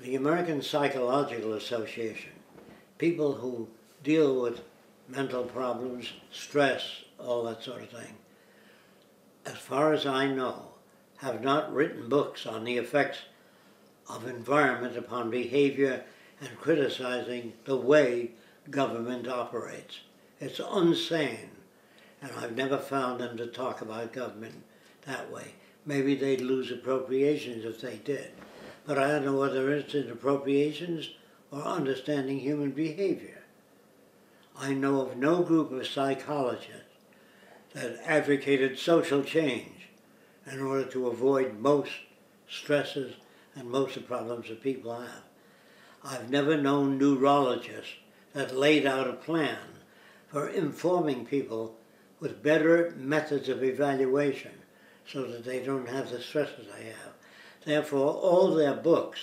the American Psychological Association, people who deal with mental problems, stress, all that sort of thing, as far as I know, have not written books on the effects of environment upon behavior and criticizing the way government operates. It's insane, and I've never found them to talk about government that way. Maybe they'd lose appropriations if they did, but I don't know whether it's in appropriations or understanding human behavior. I know of no group of psychologists that advocated social change in order to avoid most stresses and most of the problems that people have. I've never known neurologists that laid out a plan for informing people with better methods of evaluation so that they don't have the stresses they have. Therefore, all their books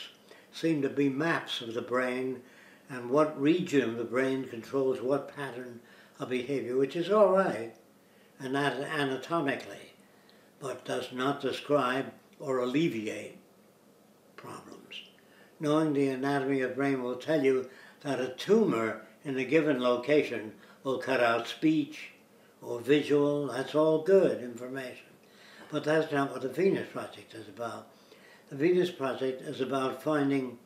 seem to be maps of the brain and what region of the brain controls what pattern of behavior, which is all right anatomically, but does not describe or alleviate problems. Knowing the anatomy of the brain will tell you that a tumor in a given location will cut out speech or visual. That's all good information. But that's not what the Venus Project is about. The Venus Project is about finding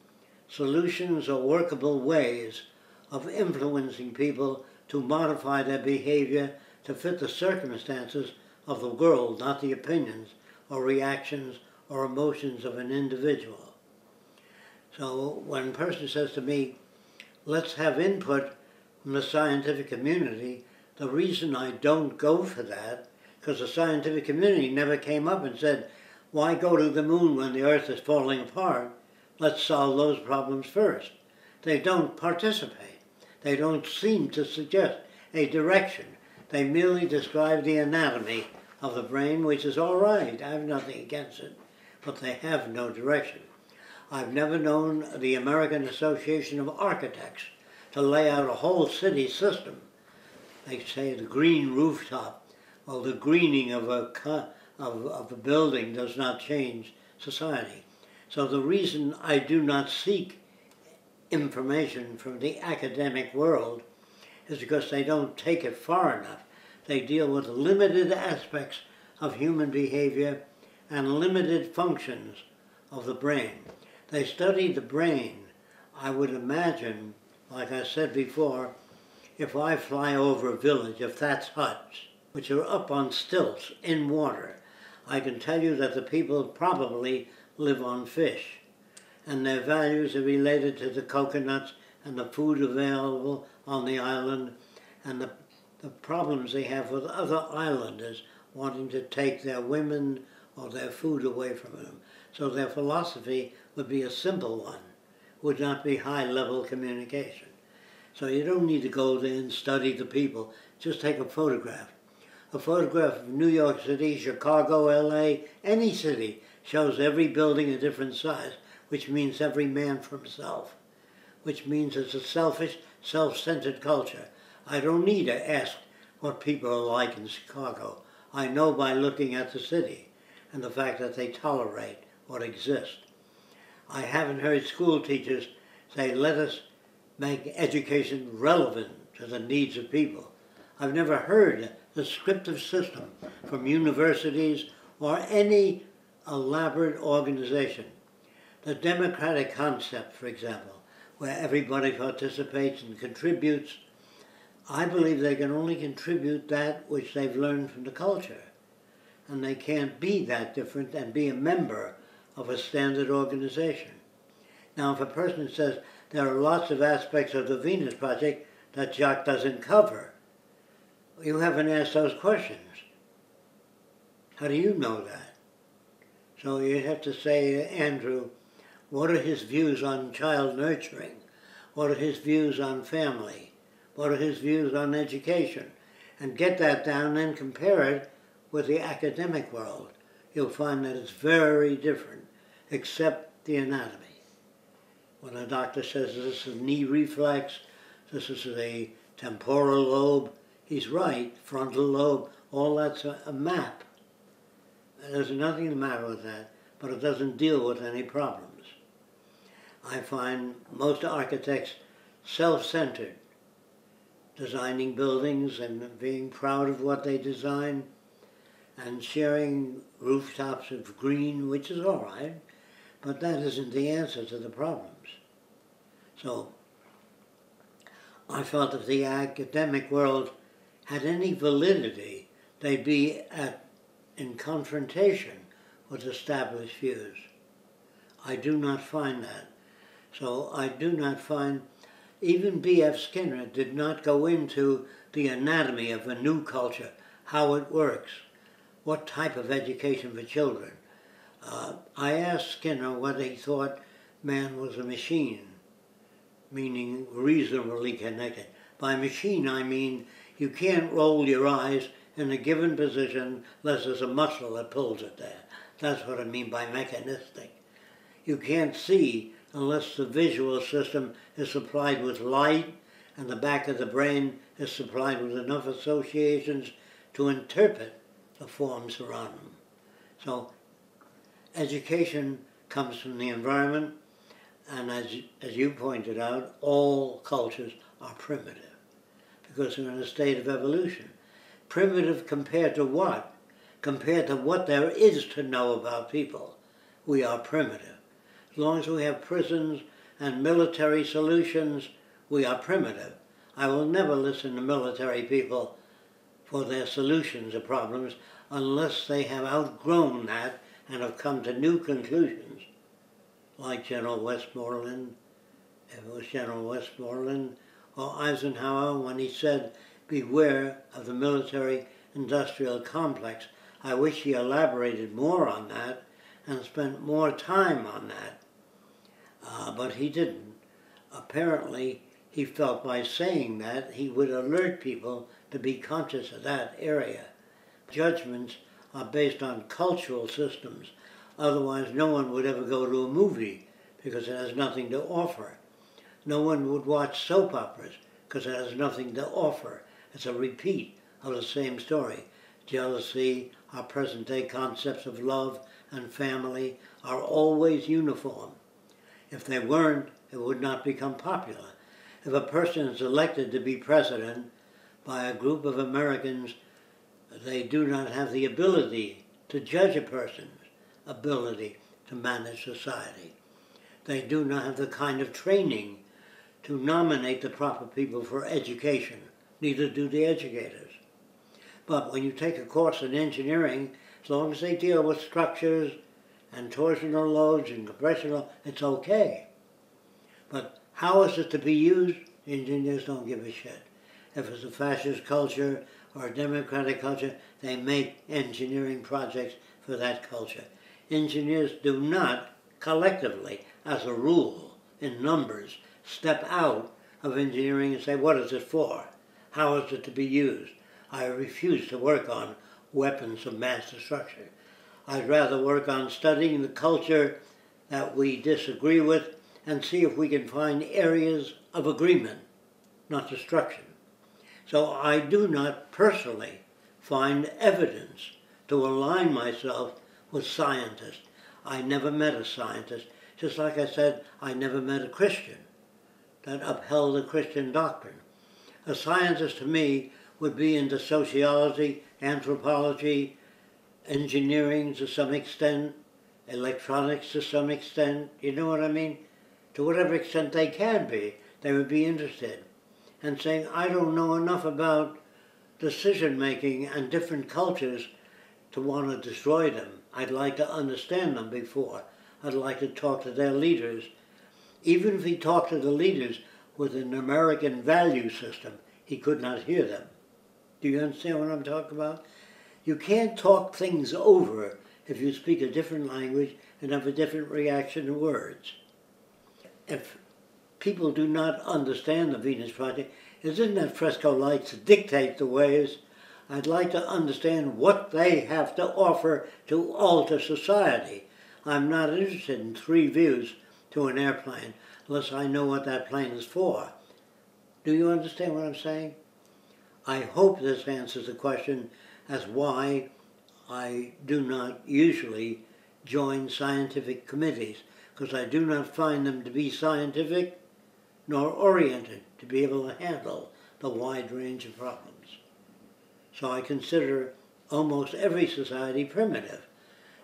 solutions or workable ways of influencing people to modify their behavior to fit the circumstances of the world, not the opinions or reactions or emotions of an individual. So when a person says to me, let's have input from the scientific community, the reason I don't go for that, because the scientific community never came up and said, why go to the moon when the earth is falling apart? Let's solve those problems first. They don't participate. They don't seem to suggest a direction. They merely describe the anatomy of the brain, which is all right. I have nothing against it, but they have no direction. I've never known the American Association of Architects to lay out a whole city system. They say the green rooftop. Well, the greening of a building does not change society. So the reason I do not seek information from the academic world is because they don't take it far enough. They deal with limited aspects of human behavior and limited functions of the brain. They study the brain. I would imagine, like I said before, if I fly over a village of thatched huts, which are up on stilts in water, I can tell you that the people probably live on fish, and their values are related to the coconuts and the food available on the island and the problems they have with other islanders wanting to take their women or their food away from them. So their philosophy would be a simple one, would not be high-level communication. So you don't need to go there and study the people. Just take a photograph. A photograph of New York City, Chicago, LA, any city shows every building a different size, which means every man for himself, which means it's a selfish, self-centered culture. I don't need to ask what people are like in Chicago. I know by looking at the city and the fact that they tolerate what exists. I haven't heard school teachers say, let us make education relevant to the needs of people. I've never heard the descriptive system from universities or any elaborate organization. The democratic concept, for example, where everybody participates and contributes, I believe they can only contribute that which they've learned from the culture. And they can't be that different and be a member of a standard organization. Now, if a person says there are lots of aspects of the Venus Project that Jacque doesn't cover, you haven't asked those questions. How do you know that? So you have to say, Andrew, what are his views on child nurturing? What are his views on family? What are his views on education? And get that down and compare it with the academic world. You'll find that it's very different, except the anatomy. When a doctor says this is knee reflex, this is the temporal lobe, he's right, frontal lobe, all that's a map. There's nothing the matter with that, but it doesn't deal with any problems. I find most architects self-centered, designing buildings and being proud of what they design, and sharing rooftops of green, which is all right, but that isn't the answer to the problems. So I felt if the academic world had any validity, they'd be in confrontation with established views. I do not find that. So I do not find, even B.F. Skinner did not go into the anatomy of a new culture, how it works, what type of education for children. I asked Skinner whether he thought man was a machine, meaning reasonably connected. By machine, I mean you can't roll your eyes in a given position unless there's a muscle that pulls it there. That's what I mean by mechanistic. You can't see unless the visual system is supplied with light and the back of the brain is supplied with enough associations to interpret the forms around them. So education comes from the environment, and as you pointed out, all cultures are primitive because they're in a state of evolution. Primitive compared to what? Compared to what there is to know about people. We are primitive. As long as we have prisons and military solutions, we are primitive. I will never listen to military people for their solutions of problems unless they have outgrown that and have come to new conclusions, like General Westmoreland, if it was General Westmoreland, or Eisenhower when he said, beware of the military-industrial complex. I wish he elaborated more on that and spent more time on that. But he didn't. Apparently, he felt by saying that he would alert people to be conscious of that area. Judgments are based on cultural systems. Otherwise, no one would ever go to a movie because it has nothing to offer. No one would watch soap operas because it has nothing to offer. It's a repeat of the same story. Jealousy, our present-day concepts of love and family are always uniform. If they weren't, it would not become popular. If a person is elected to be president by a group of Americans, they do not have the ability to judge a person's ability to manage society. They do not have the kind of training to nominate the proper people for education. Neither do the educators. But when you take a course in engineering, as long as they deal with structures and torsional loads and compression loads, it's okay. But how is it to be used? Engineers don't give a shit. If it's a fascist culture or a democratic culture, they make engineering projects for that culture. Engineers do not collectively, as a rule, in numbers, step out of engineering and say, what is it for? How is it to be used? I refuse to work on weapons of mass destruction. I'd rather work on studying the culture that we disagree with and see if we can find areas of agreement, not destruction. So I do not personally find evidence to align myself with scientists. I never met a scientist. Just like I said, I never met a Christian that upheld the Christian doctrine. A scientist to me would be into sociology, anthropology, engineering to some extent, electronics to some extent, you know what I mean? To whatever extent they can be, they would be interested. And saying, I don't know enough about decision-making and different cultures to want to destroy them. I'd like to understand them before. I'd like to talk to their leaders. Even if he talked to the leaders with an American value system, he could not hear them. Do you understand what I'm talking about? You can't talk things over if you speak a different language and have a different reaction to words. If people do not understand the Venus Project, isn't that Fresco likes to dictate the ways? I'd like to understand what they have to offer to alter society. I'm not interested in 3 views to an airplane unless I know what that plane is for. Do you understand what I'm saying? I hope this answers the question as why I do not usually join scientific committees, because I do not find them to be scientific nor oriented to be able to handle the wide range of problems. So I consider almost every society primitive.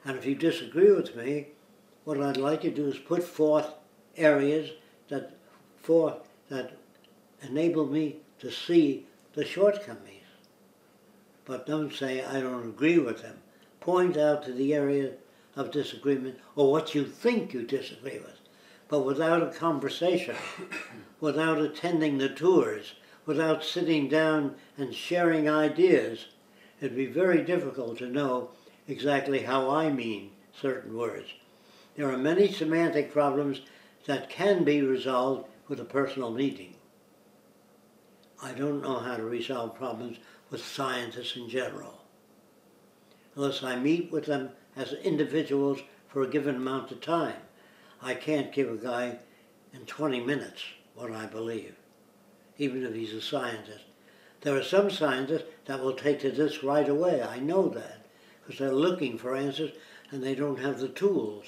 And if you disagree with me, what I'd like to do is put forth areas that enable me to see the shortcomings. But don't say I don't agree with them. Point out to the area of disagreement or what you think you disagree with. But without a conversation, without attending the tours, without sitting down and sharing ideas, it'd be very difficult to know exactly how I mean certain words. There are many semantic problems that can be resolved with a personal meeting. I don't know how to resolve problems with scientists in general, unless I meet with them as individuals for a given amount of time. I can't give a guy in 20 minutes what I believe, even if he's a scientist. There are some scientists that will take to this right away. I know that, because they're looking for answers and they don't have the tools.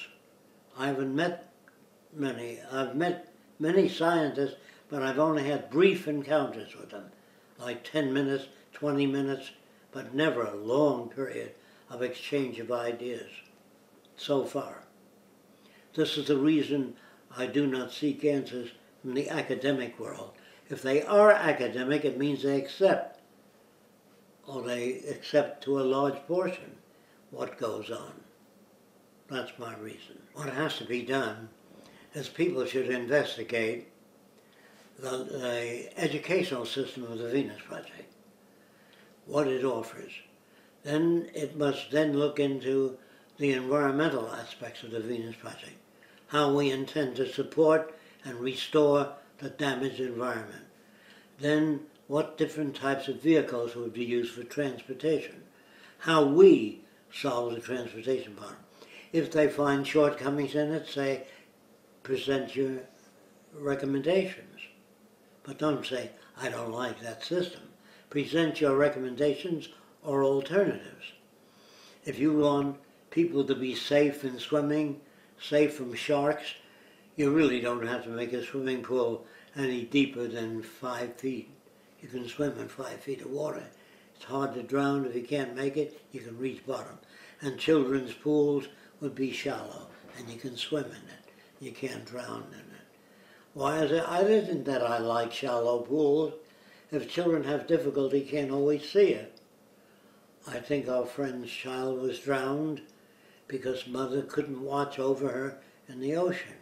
I haven't met many. I've met many scientists, but I've only had brief encounters with them, like 10 minutes, 20 minutes, but never a long period of exchange of ideas, so far. This is the reason I do not seek answers from the academic world. If they are academic, it means they accept, or they accept to a large portion, what goes on. That's my reason. What has to be done is people should investigate the educational system of the Venus Project, what it offers. Then it must then look into the environmental aspects of the Venus Project, how we intend to support and restore the damaged environment. Then what different types of vehicles would be used for transportation, how we solve the transportation problem. If they find shortcomings in it, say, present your recommendations. But don't say, I don't like that system. Present your recommendations or alternatives. If you want people to be safe in swimming, safe from sharks, you really don't have to make a swimming pool any deeper than 5 feet. You can swim in 5 feet of water. It's hard to drown. If you can't make it, you can reach bottom. And children's pools would be shallow, and you can swim in it. You can't drown in it. Why is it? It isn't that I like shallow pools. If children have difficulty, can't always see it. I think our friend's child was drowned because mother couldn't watch over her in the ocean.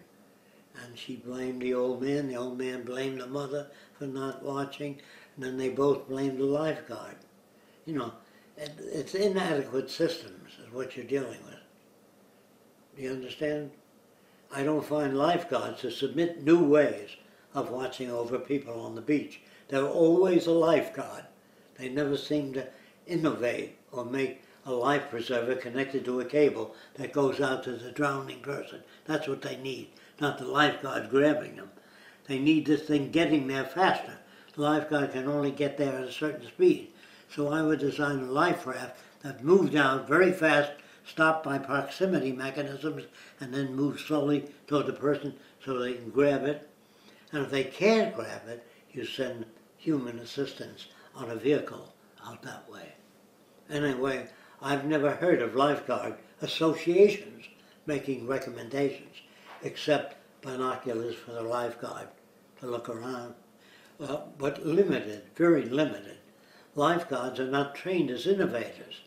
And she blamed the old man blamed the mother for not watching, and then they both blamed the lifeguard. You know, it's inadequate systems is what you're dealing with. Do you understand? I don't find lifeguards to submit new ways of watching over people on the beach. They're always a lifeguard. They never seem to innovate or make a life preserver connected to a cable that goes out to the drowning person. That's what they need, not the lifeguard grabbing them. They need this thing getting there faster. The lifeguard can only get there at a certain speed. So I would design a life raft that moved out very fast, stopped by proximity mechanisms, and then move slowly toward the person so they can grab it. And if they can't grab it, you send human assistance on a vehicle out that way. Anyway, I've never heard of lifeguard associations making recommendations, except binoculars for the lifeguard to look around. But limited, very limited. Lifeguards are not trained as innovators.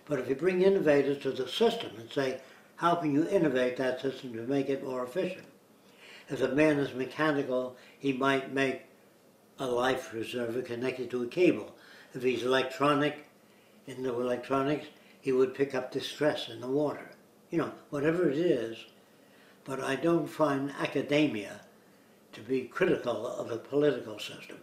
But if you bring innovators to the system and say, how can you innovate that system to make it more efficient? If a man is mechanical, he might make a life preserver connected to a cable. If he's electronic, into electronics, he would pick up distress in the water. You know, whatever it is. But I don't find academia to be critical of a political system.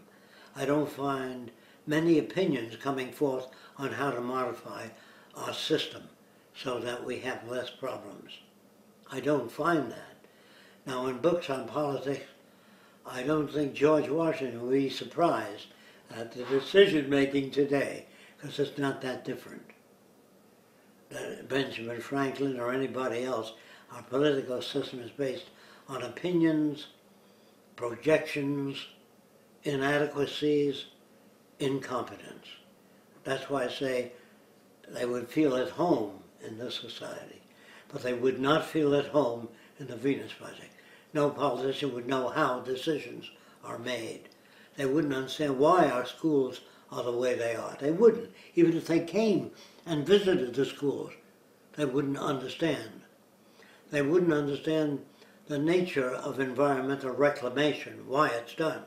I don't find many opinions coming forth on how to modify our system so that we have less problems. I don't find that. Now, in books on politics, I don't think George Washington will be surprised at the decision-making today, because it's not that different. Benjamin Franklin or anybody else, Our political system is based on opinions, projections, inadequacies, incompetence. That's why I say they would feel at home in this society, but they would not feel at home in the Venus Project. No politician would know how decisions are made. They wouldn't understand why our schools are the way they are. They wouldn't. Even if they came and visited the schools, they wouldn't understand. They wouldn't understand the nature of environmental reclamation, why it's done.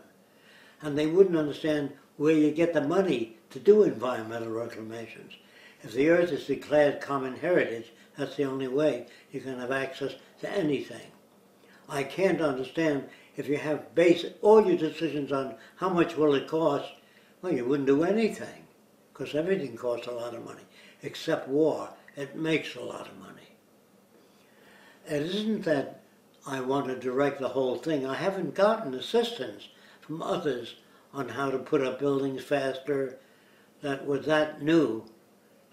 And they wouldn't understand where you get the money to do environmental reclamations. If the earth is declared common heritage, that's the only way you can have access to anything. I can't understand if you have based all your decisions on how much will it cost, well, you wouldn't do anything, because everything costs a lot of money, except war. It makes a lot of money. It isn't that I want to direct the whole thing. I haven't gotten assistance from others on how to put up buildings faster that were that new.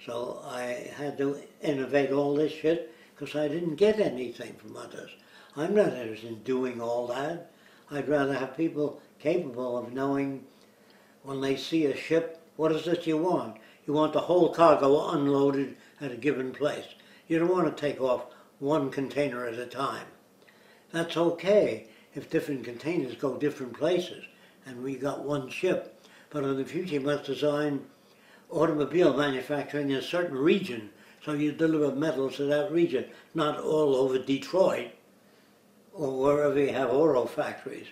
So I had to innovate all this shit because I didn't get anything from others. I'm not interested in doing all that. I'd rather have people capable of knowing when they see a ship, what is it you want? You want the whole cargo unloaded at a given place. You don't want to take off one container at a time. That's okay if different containers go different places and we got one ship. But in the future you must design automobile manufacturing in a certain region so you deliver metals to that region, not all over Detroit or wherever you have auto factories.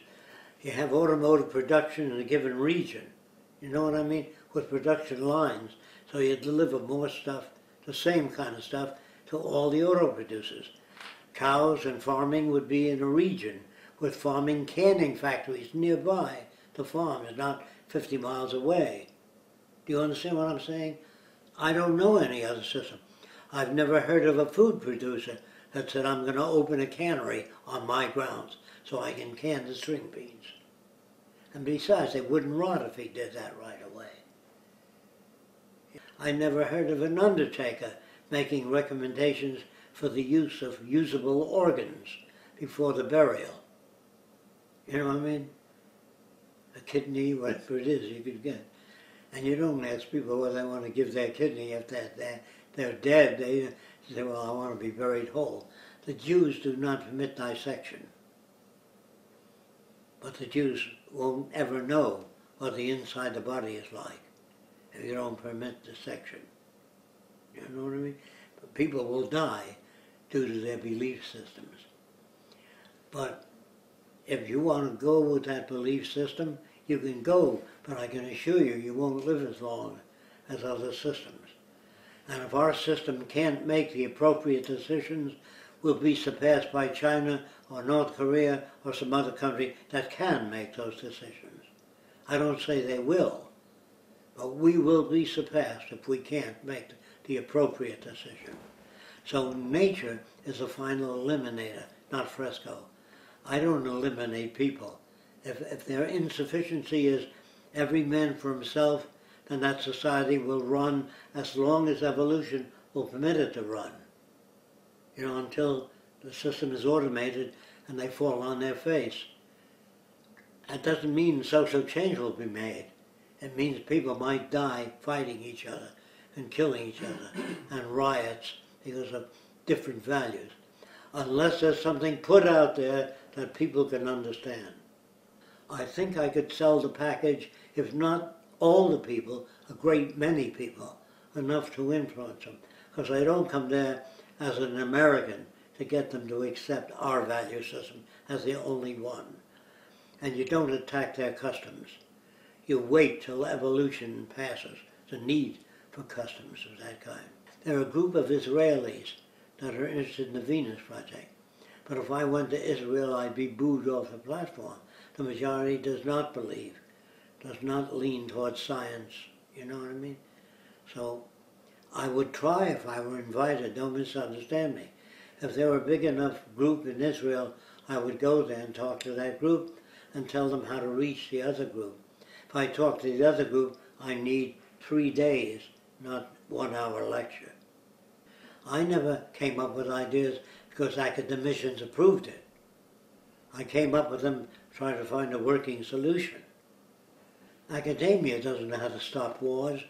You have automotive production in a given region. You know what I mean? With production lines. So you deliver more stuff, the same kind of stuff, to all the auto producers. Cows and farming would be in a region with farming canning factories nearby the farm, is not 50 miles away. Do you understand what I'm saying? I don't know any other system. I've never heard of a food producer that said, I'm going to open a cannery on my grounds so I can can the string beans. And besides, they wouldn't rot if he did that right away. I never heard of an undertaker making recommendations for the use of usable organs before the burial. You know what I mean? A kidney, whatever it is you could get. And you don't ask people whether they want to give their kidney if they're dead. They say, well, I want to be buried whole. The Jews do not permit dissection. But the Jews won't ever know what the inside of the body is like if you don't permit dissection. You know what I mean? But people will die due to their belief systems. But if you want to go with that belief system, you can go, but I can assure you, you won't live as long as other systems. And if our system can't make the appropriate decisions, we'll be surpassed by China or North Korea or some other country that can make those decisions. I don't say they will, but we will be surpassed if we can't make the appropriate decision. So nature is a final eliminator, not Fresco. I don't eliminate people. If their insufficiency is every man for himself, then that society will run as long as evolution will permit it to run. You know, until the system is automated and they fall on their face. That doesn't mean social change will be made. It means people might die fighting each other and killing each other and riots because of different values. Unless there's something put out there that people can understand. I think I could sell the package, if not all the people, a great many people, enough to influence them. Because I don't come there as an American to get them to accept our value system as the only one. And you don't attack their customs. You wait till evolution passes, the need for customs of that kind. There are a group of Israelis that are interested in the Venus Project. But if I went to Israel, I'd be booed off the platform. The majority does not believe, does not lean towards science, you know what I mean? So I would try if I were invited, don't misunderstand me. If there were a big enough group in Israel, I would go there and talk to that group and tell them how to reach the other group. If I talk to the other group, I need 3 days, not 1 hour lecture. I never came up with ideas because academicians approved it. I came up with them trying to find a working solution. Academia doesn't know how to stop wars.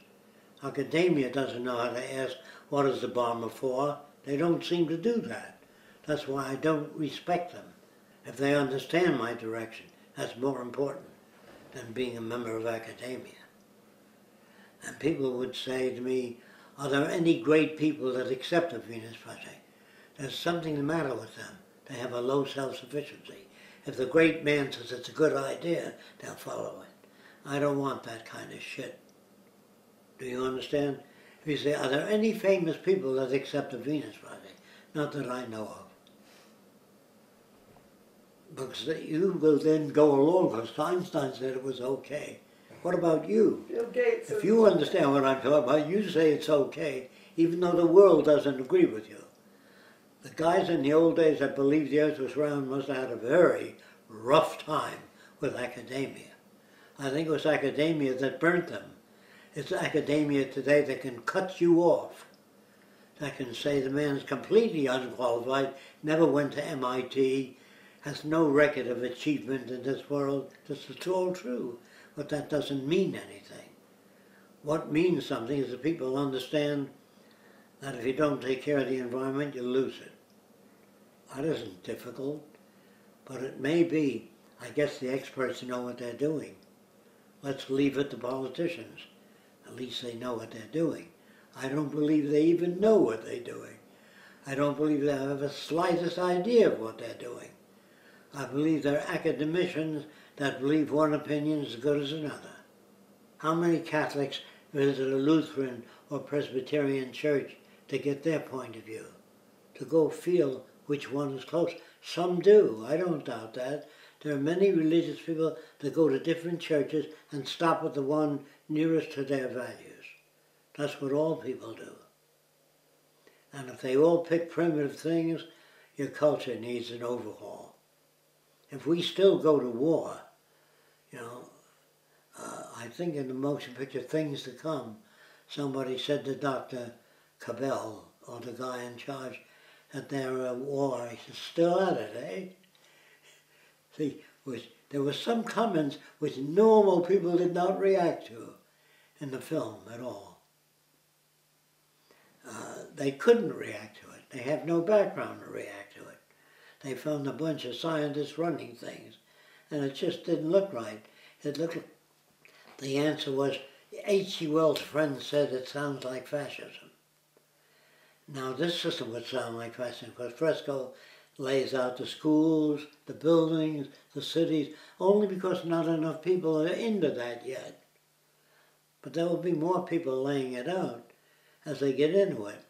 Academia doesn't know how to ask, what is the bomber for? They don't seem to do that. That's why I don't respect them. If they understand my direction, that's more important than being a member of academia. And people would say to me, are there any great people that accept the Venus Project? There's something the matter with them. They have a low self-sufficiency. If the great man says it's a good idea, they'll follow it. I don't want that kind of shit. Do you understand? If you say, are there any famous people that accept the Venus Project? Not that I know of. Because you will then go along, because Einstein said it was okay. What about you? Bill Gates. If you understand what I'm talking about, you say it's okay, even though the world doesn't agree with you. The guys in the old days that believed the earth was round must have had a very rough time with academia. I think it was academia that burnt them. It's academia today that can cut you off. That can say the man's completely unqualified, never went to MIT, has no record of achievement in this world. This is all true, but that doesn't mean anything. What means something is that people understand that if you don't take care of the environment, you lose it. That isn't difficult, but it may be. I guess the experts know what they're doing. Let's leave it to politicians. At least they know what they're doing. I don't believe they even know what they're doing. I don't believe they have the slightest idea of what they're doing. I believe they're academicians that believe one opinion is as good as another. How many Catholics visit a Lutheran or Presbyterian church to get their point of view? To go feel which one is close? Some do, I don't doubt that. There are many religious people that go to different churches and stop at the one nearest to their values. That's what all people do. And if they all pick primitive things, your culture needs an overhaul. If we still go to war, you know, I think in the motion picture Things to Come, somebody said to Dr. Cabell, or the guy in charge, that they're at war. He said, still at it, eh? See, there were some comments which normal people did not react to in the film at all. They couldn't react to it. They have no background to react to it. They found a bunch of scientists running things, and it just didn't look right. It looked like the answer was, H.G. Wells' friend said it sounds like fascism. Now this system would sound like fascism, because Fresco lays out the schools, the buildings, the cities, only because not enough people are into that yet. But there will be more people laying it out as they get into it.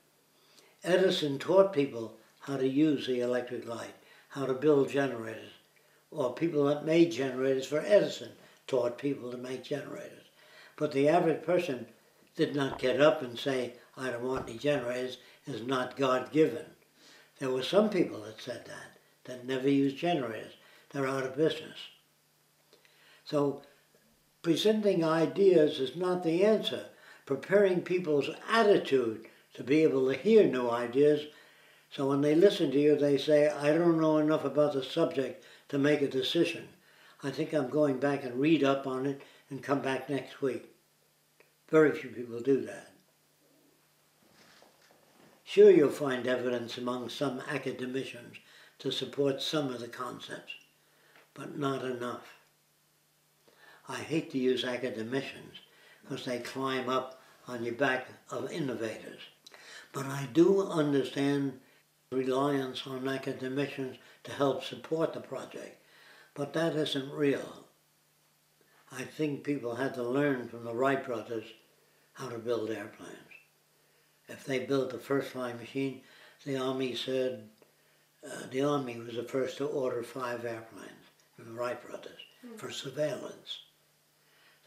Edison taught people how to use the electric light, how to build generators, or people that made generators for Edison taught people to make generators. But the average person did not get up and say, I don't want any generators, is not God-given. There were some people that said that never used generators. They're out of business. So presenting ideas is not the answer. Preparing people's attitude to be able to hear new ideas, so when they listen to you, they say, I don't know enough about the subject to make a decision. I think I'm going back and read up on it and come back next week. Very few people do that. Sure, you'll find evidence among some academicians to support some of the concepts, but not enough. I hate to use academicians because they climb up on your back of innovators. But I do understand reliance on academicians to help support the project, but that isn't real. I think people had to learn from the Wright brothers how to build airplanes. If they built the first flying machine, the Army said, the Army was the first to order 5 airplanes from the Wright brothers for surveillance.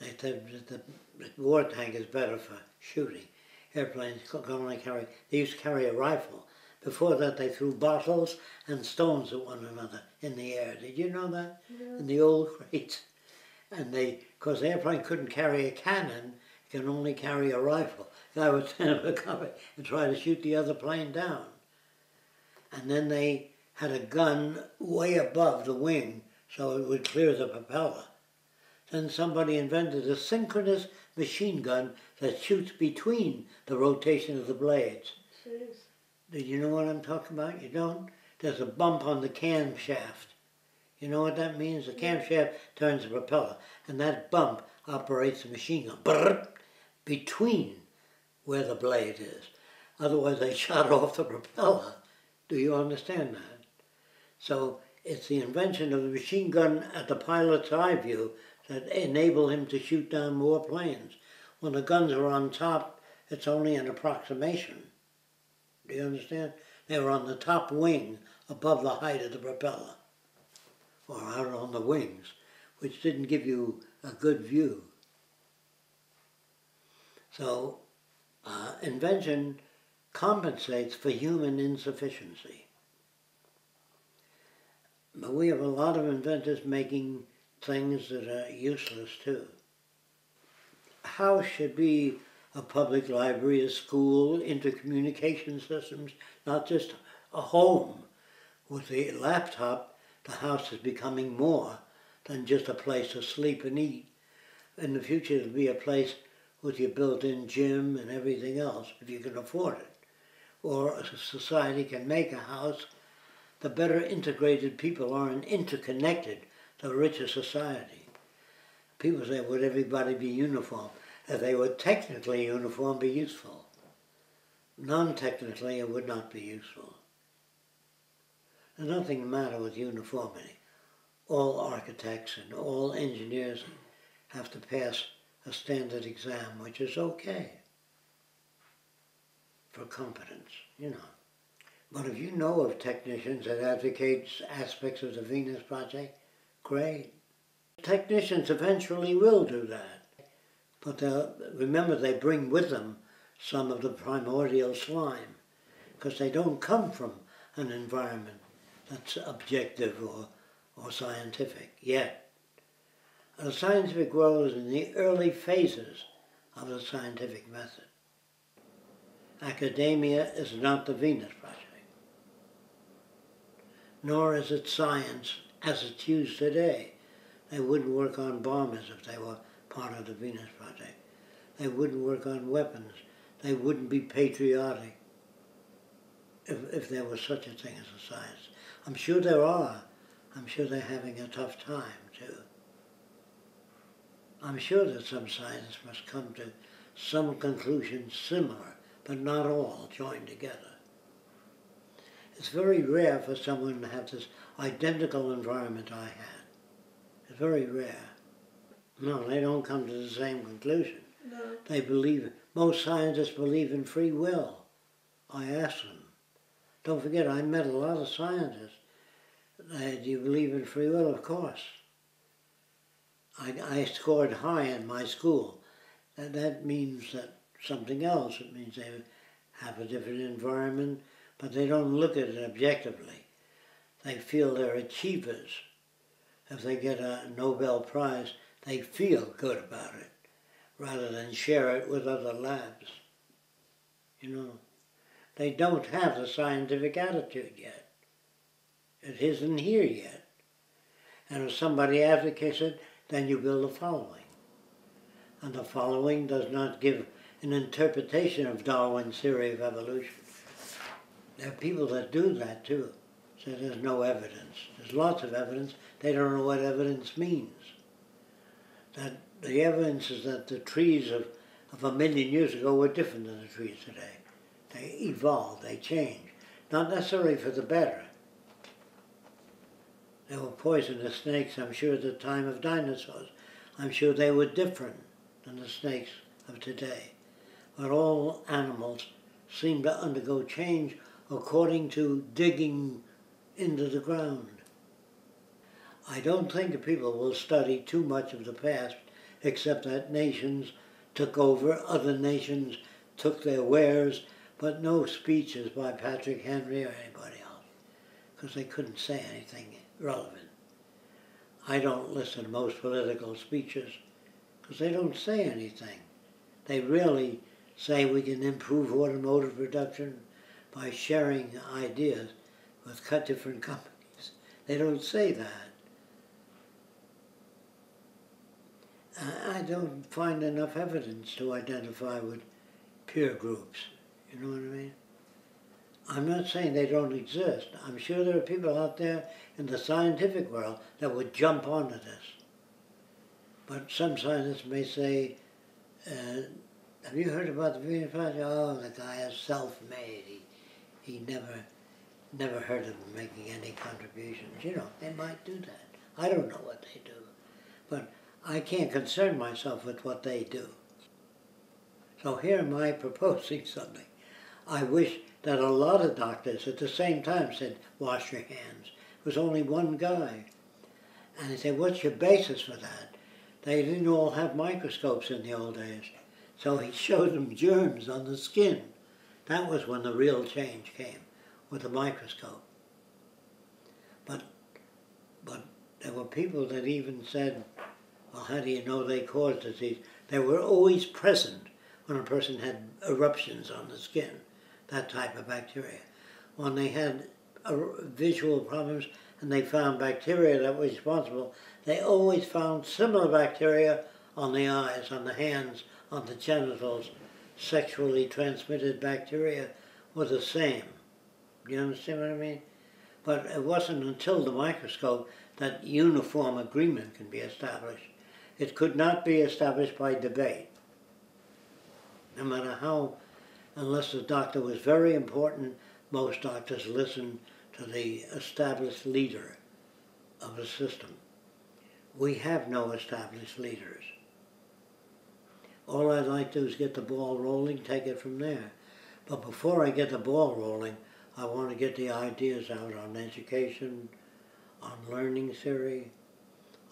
They said that the war tank is better for shooting. Airplanes can only carry, they used to carry a rifle. Before that they threw bottles and stones at one another in the air. Did you know that? Yeah. In the old crates. And because the airplane couldn't carry a cannon, it can only carry a rifle. The guy would stand up a cover and try to shoot the other plane down. and then they had a gun way above the wing so it would clear the propeller. Then somebody invented a synchronous machine gun that shoots between the rotation of the blades. Jeez. Do you know what I'm talking about? You don't? There's a bump on the camshaft. You know what that means? The camshaft turns the propeller, and that bump operates the machine gun. Brrr, between where the blade is. Otherwise they shot off the propeller. Do you understand that? So it's the invention of the machine gun at the pilot's eye view that enable him to shoot down more planes. When the guns are on top, it's only an approximation. Do you understand? They were on the top wing above the height of the propeller, or out on the wings, which didn't give you a good view. So invention compensates for human insufficiency. But we have a lot of inventors making things that are useless too. A house should be a public library, a school, intercommunication systems, not just a home. With the laptop, the house is becoming more than just a place to sleep and eat. In the future, it'll be a place with your built-in gym and everything else, if you can afford it. Or a society can make a house. The better integrated people are and interconnected, the richer society. People say, would everybody be uniform? If they were technically uniform, be useful. Non-technically, it would not be useful. There's nothing the matter with uniformity. All architects and all engineers have to pass a standard exam, which is okay for competence, you know. But if you know of technicians that advocate aspects of the Venus Project, great. Technicians eventually will do that. But remember, they bring with them some of the primordial slime, because they don't come from an environment that's objective or scientific yet. The scientific world is in the early phases of the scientific method. Academia is not the Venus Project, nor is it science as it's used today. They wouldn't work on bombers if they were part of the Venus Project. They wouldn't work on weapons. They wouldn't be patriotic if there was such a thing as a science. I'm sure there are. I'm sure they're having a tough time, too. I'm sure that some scientists must come to some conclusions similar, but not all joined together. It's very rare for someone to have this identical environment I had. It's very rare. No, they don't come to the same conclusion. No. They believe, most scientists believe in free will. I asked them. Don't forget, I met a lot of scientists. Do you believe in free will? Of course. I scored high in my school. That means that something else. It means they have a different environment, but they don't look at it objectively. They feel they're achievers. If they get a Nobel Prize, they feel good about it, rather than share it with other labs. You know, they don't have the scientific attitude yet. It isn't here yet. And if somebody advocates it, then you build a following. And the following does not give an interpretation of Darwin's theory of evolution. There are people that do that too. Say there's no evidence. There's lots of evidence. They don't know what evidence means. That the evidence is that the trees of 1 million years ago were different than the trees today. They evolved, they changed. Not necessarily for the better. There were poisonous snakes, I'm sure, at the time of dinosaurs. I'm sure they were different than the snakes of today. But all animals seem to undergo change according to digging into the ground. I don't think that people will study too much of the past, except that nations took over, other nations took their wares, but no speeches by Patrick Henry or anybody else, because they couldn't say anything relevant. I don't listen to most political speeches, because they don't say anything. They really say we can improve automotive production by sharing ideas, with different companies. They don't say that. I don't find enough evidence to identify with peer groups. You know what I mean? I'm not saying they don't exist. I'm sure there are people out there in the scientific world that would jump onto this. But some scientists may say, have you heard about the Venus Project? Oh, the guy is self-made. He never heard of him making any contributions. You know, they might do that. I don't know what they do. But I can't concern myself with what they do. So here am I proposing something. I wish that a lot of doctors at the same time said, wash your hands. It was only one guy. And they said, what's your basis for that? They didn't all have microscopes in the old days. So he showed them germs on the skin. That was when the real change came, with the microscope. But there were people that even said, well, how do you know they cause disease? They were always present when a person had eruptions on the skin, that type of bacteria. When they had visual problems and they found bacteria that were responsible, they always found similar bacteria on the eyes, on the hands, on the genitals. Sexually transmitted bacteria were the same. You understand what I mean? But it wasn't until the microscope that uniform agreement can be established. It could not be established by debate. No matter how, unless the doctor was very important, most doctors listen to the established leader of the system. We have no established leaders. All I'd like to do is get the ball rolling, take it from there. But before I get the ball rolling, I want to get the ideas out on education, on learning theory,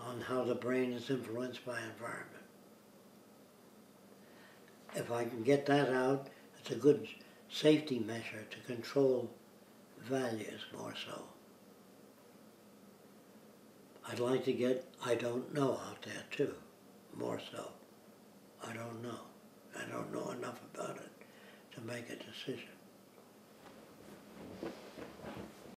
on how the brain is influenced by environment. If I can get that out, it's a good safety measure to control values more so. I'd like to get I don't know out there too, more so. I don't know. I don't know enough about it to make a decision.